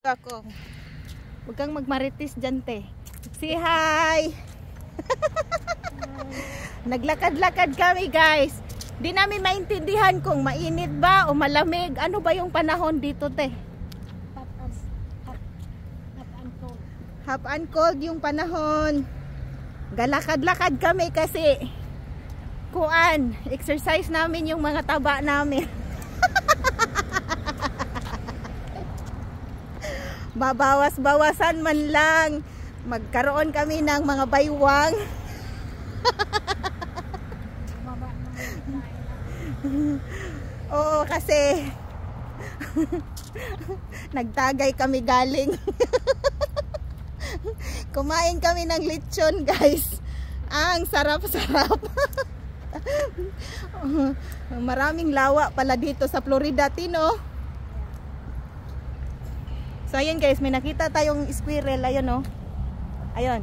Ako. Huwag kang magmaritis dyan, te. Say hi! Naglakad-lakad kami, guys. Di namin maintindihan kung mainit ba o malamig. Ano ba yung panahon dito, te? Hot and cold yung panahon. Galakad-lakad kami kasi exercise namin yung mga taba namin. Babawas-bawasan man lang. Magkaroon kami ng mga baywang. Oo, kasi nagtagay kami galing. Kumain kami ng lechon, guys. Ang sarap-sarap. Maraming lawa pala dito sa Florida, Tino. So ayun, guys, may nakita tayong squirrel. Ayun, oh. Ayun.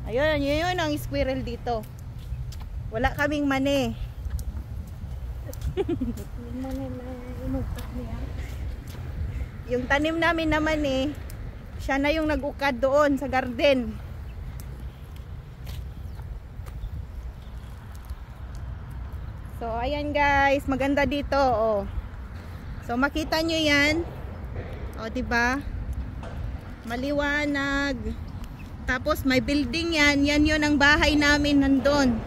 Ayun, yun ang squirrel dito. Wala kaming mani. Yung tanim namin naman siya na yung nag-ukad doon sa garden. So ayan, guys, maganda dito, oh. So makita nyo yan, oh, diba? Maliwanag. Tapos may building yan. Yan yun ang bahay namin nandun.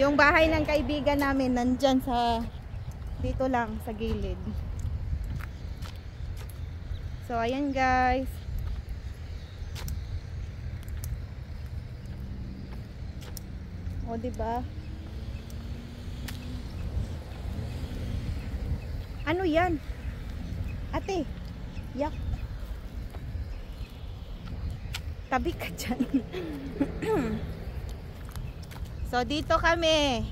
Yung bahay ng kaibigan namin nandyan sa dito lang sa gilid. So ayan, guys. O, diba? Ano yan? Ate, yak. Tabi ka dyan. So dito kami.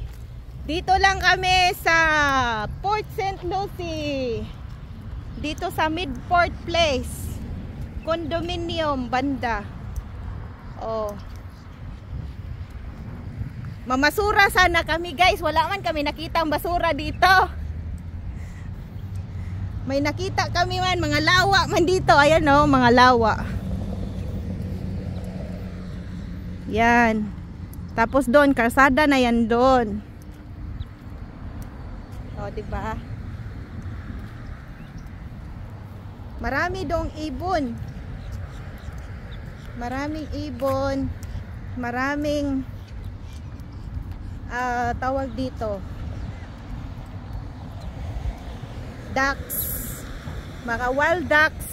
Dito lang kami sa Port St. Lucie. Dito sa Midport Place. Condominium banda. Oh. Mamasura sana kami, guys. Wala man kami nakitang basura dito. May nakita kami man, mga lawa man dito. Ayan, oh, mga lawa. Yan. Tapos doon, kalsada na yan doon. O, diba? Marami dong ibon. Maraming ibon. Maraming tawag dito. Ducks. Mga wild ducks.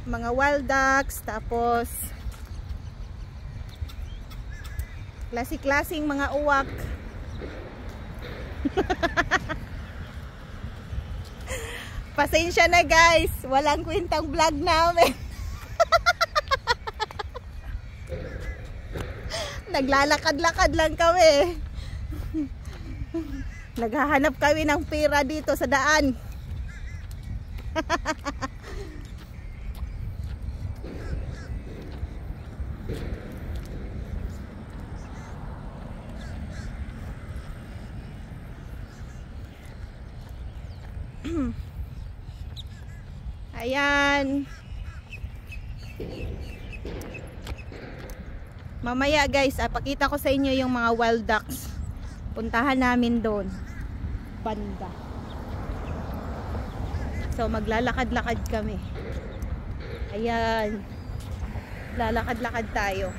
Mga wild ducks. Tapos klase-klaseng mga uwak. Pasensya na, guys. Walang kwentang vlog namin. Naglalakad-lakad lang kami. Naghahanap kami ng pera dito sa daan. Ayan. Mamaya, guys, pakita ko sa inyo yung mga wild ducks. Puntahan namin doon. Banda. So maglalakad-lakad kami. Ayan. Lalakad-lakad tayo.